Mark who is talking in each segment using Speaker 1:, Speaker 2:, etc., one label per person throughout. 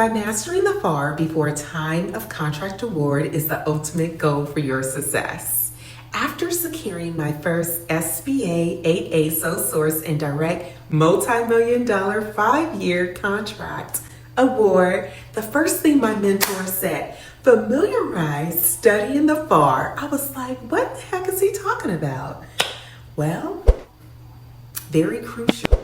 Speaker 1: by mastering the FAR before time of contract award is the ultimate goal for your success. After securing my first SBA 8A sole source and direct multi-million-dollar 5-year contract award, the first thing my mentor said, familiarize studying the FAR. I was like, what the heck is he talking about? Well, very crucial.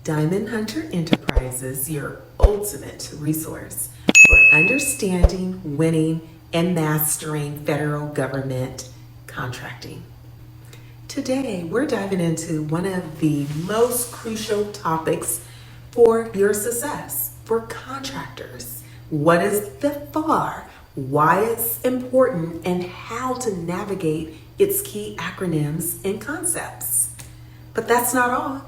Speaker 1: Diamond Hunter Enterprises, your ultimate resource for understanding, winning, and mastering federal government contracting. Today, we're diving into one of the most crucial topics for your success for contractors. What is the FAR? Why it's important, and how to navigate its key acronyms and concepts. But that's not all.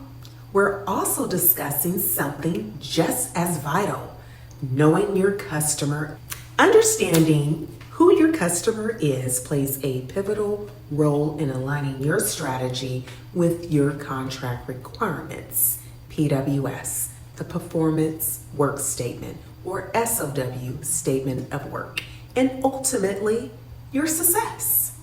Speaker 1: We're also discussing something just as vital, knowing your customer. Understanding who your customer is plays a pivotal role in aligning your strategy with your contract requirements. PWS, the Performance Work Statement, or SOW, Statement of Work, and ultimately, your success.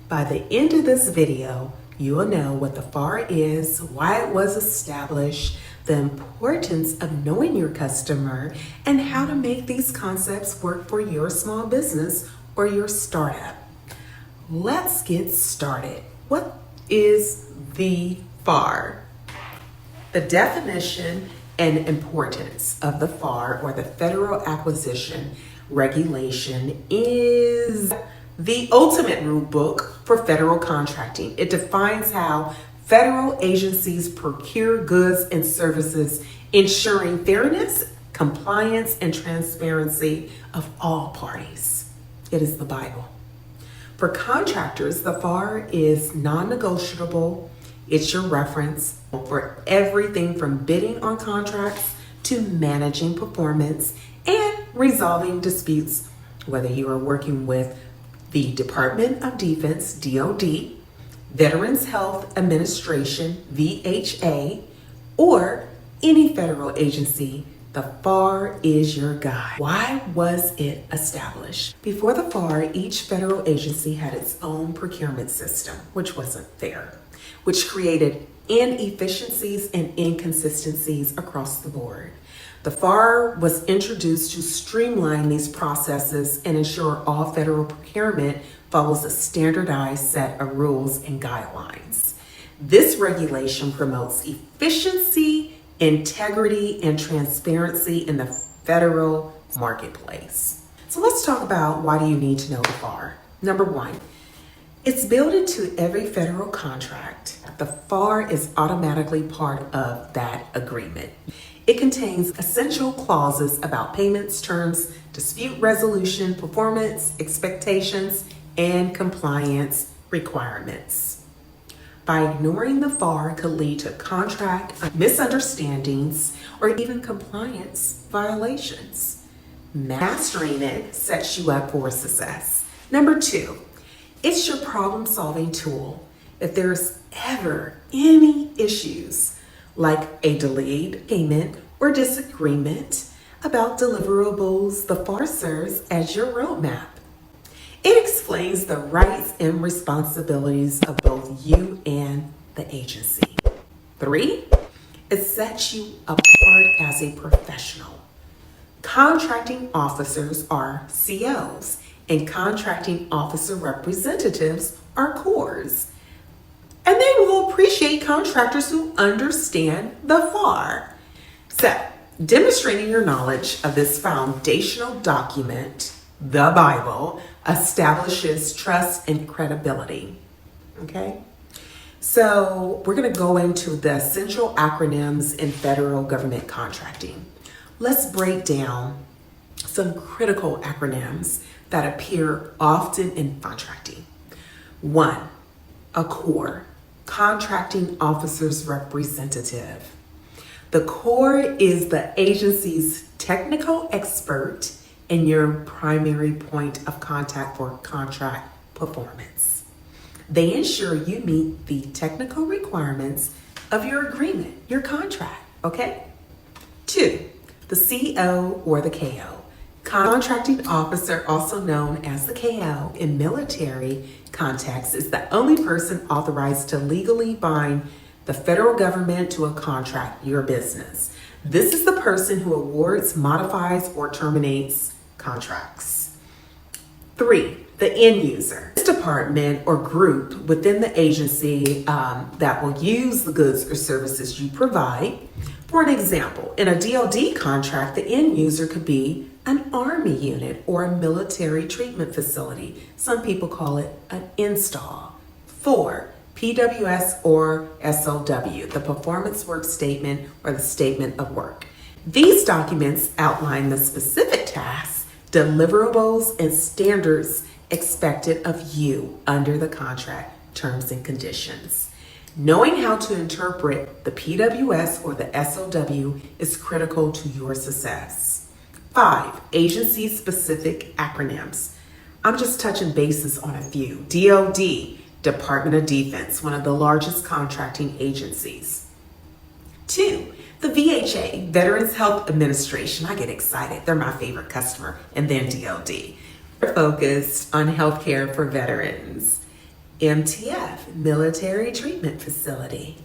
Speaker 1: By the end of this video, you will know what the FAR is, why it was established, the importance of knowing your customer, and how to make these concepts work for your small business or your startup. Let's get started. What is the FAR? The definition and importance of the FAR, or the Federal Acquisition Regulation, is the ultimate rule book for federal contracting. It defines how federal agencies procure goods and services, ensuring fairness, compliance, and transparency of all parties. It is the Bible. For contractors, the FAR is non-negotiable. It's your reference for everything from bidding on contracts to managing performance and resolving disputes, whether you are working with the Department of Defense, DoD, Veterans Health Administration, VHA, or any federal agency. The FAR is your guide. Why was it established? Before the FAR, each federal agency had its own procurement system, which wasn't fair, which created inefficiencies and inconsistencies across the board. The FAR was introduced to streamline these processes and ensure all federal procurement follows a standardized set of rules and guidelines. This regulation promotes efficiency, integrity, and transparency in the federal marketplace. So let's talk about, why do you need to know the FAR? Number one, it's built into every federal contract. The FAR is automatically part of that agreement. It contains essential clauses about payments, terms, dispute resolution, performance, expectations, and compliance requirements. By ignoring the FAR could lead to contract misunderstandings or even compliance violations. Mastering it sets you up for success. Number two, it's your problem-solving tool. If there's ever any issues, like a delayed payment or disagreement about deliverables, the FAR serves as your roadmap. It explains the rights and responsibilities of both you and the agency. 3, it sets you apart as a professional. Contracting officers are COs, and contracting officer representatives are CORs. And they will appreciate contractors who understand the FAR. So, demonstrating your knowledge of this foundational document, the Bible, establishes trust and credibility. Okay? So, we're going to go into the essential acronyms in federal government contracting. Let's break down some critical acronyms that appear often in contracting. 1, a COR. Contracting Officer's Representative. The COR is the agency's technical expert and your primary point of contact for contract performance. They ensure you meet the technical requirements of your agreement, your contract, okay? 2, the CO or the KO. Contracting officer, also known as the KO in military context, is the only person authorized to legally bind the federal government to a contract, your business. This is the person who awards, modifies, or terminates contracts. 3, the end user. This department or group within the agency that will use the goods or services you provide. For an example, in a DoD contract, the end user could be an Army unit or a military treatment facility. Some people call it an install. 4, PWS or SOW, the performance work statement or the statement of work. These documents outline the specific tasks, deliverables, and standards expected of you under the contract terms and conditions. Knowing how to interpret the PWS or the SOW is critical to your success. 5, agency-specific acronyms. I'm just touching bases on a few. DoD, Department of Defense, one of the largest contracting agencies. 2, the VHA, Veterans Health Administration. I get excited. They're my favorite customer. And then DoD. They're focused on healthcare for veterans. MTF, Military Treatment Facility.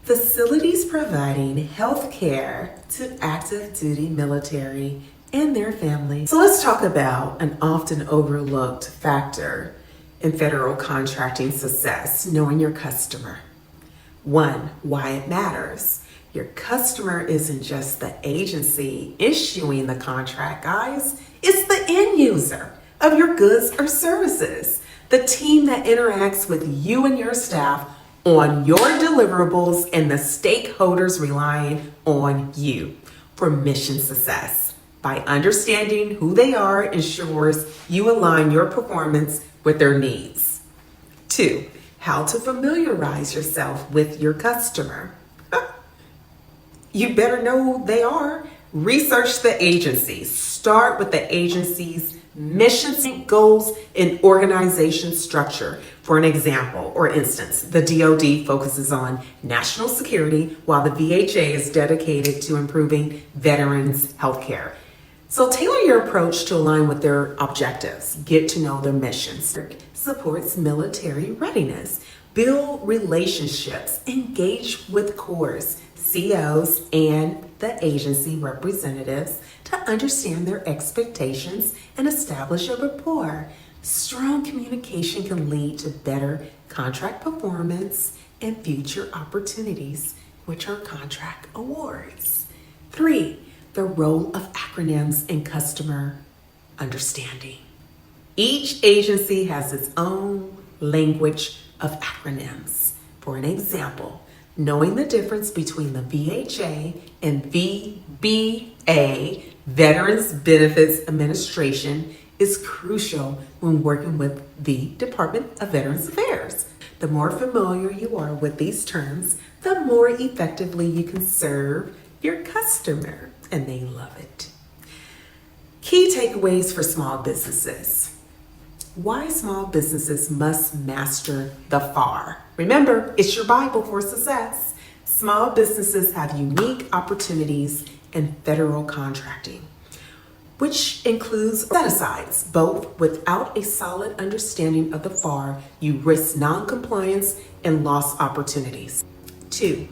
Speaker 1: Facilities providing health care to active duty military and their families. So let's talk about an often overlooked factor in federal contracting success, knowing your customer. 1, why it matters. Your customer isn't just the agency issuing the contract, guys. It's the end user of your goods or services, the team that interacts with you and your staff on your deliverables, and the stakeholders relying on you for mission success. By understanding who they are ensures you align your performance with their needs. 2, how to familiarize yourself with your customer. You better know who they are. Research the agency. Start with the agency's mission, goals, and organization structure. For an example or instance, the DoD focuses on national security while the VHA is dedicated to improving veterans' health care. So tailor your approach to align with their objectives. Get to know their missions. Supports military readiness. Build relationships. Engage with CORs, COs, and the agency representatives to understand their expectations and establish a rapport. Strong communication can lead to better contract performance and future opportunities, which are contract awards. 3, the role of acronyms in customer understanding. Each agency has its own language of acronyms. For an example, knowing the difference between the VHA and VBA, Veterans Benefits Administration, is crucial when working with the Department of Veterans Affairs. The more familiar you are with these terms, the more effectively you can serve your customer, and they love it. Key takeaways for small businesses. Why small businesses must master the FAR. Remember, it's your Bible for success. Small businesses have unique opportunities in federal contracting, which includes set-asides. Both without a solid understanding of the FAR, you risk non-compliance and lost opportunities. 2,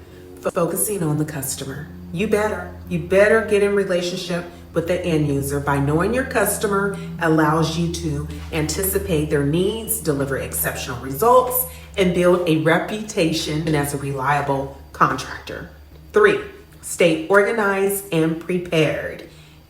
Speaker 1: focusing on the customer. You better get in relationship with the end user. By knowing your customer allows you to anticipate their needs, deliver exceptional results, and build a reputation as a reliable contractor. 3, stay organized and prepared.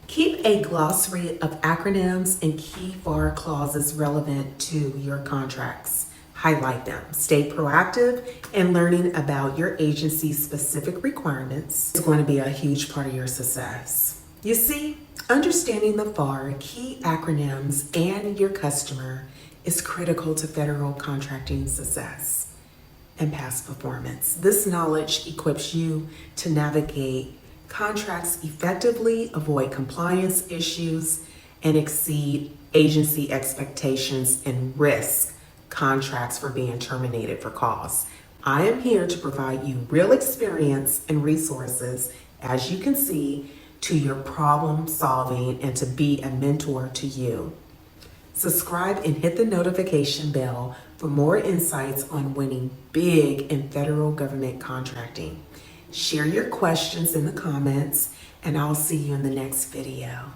Speaker 1: Keep a glossary of acronyms and key FAR clauses relevant to your contracts. Highlight them. Stay proactive in learning about your agency's specific requirements is going to be a huge part of your success. You see, understanding the FAR, key acronyms, and your customer is critical to federal contracting success and past performance. This knowledge equips you to navigate contracts effectively, avoid compliance issues, and exceed agency expectations and risk contracts for being terminated for cause. I am here to provide you real experience and resources, as you can see, to your problem solving and to be a mentor to you. Subscribe and hit the notification bell for more insights on winning big in federal government contracting. Share your questions in the comments, and I'll see you in the next video.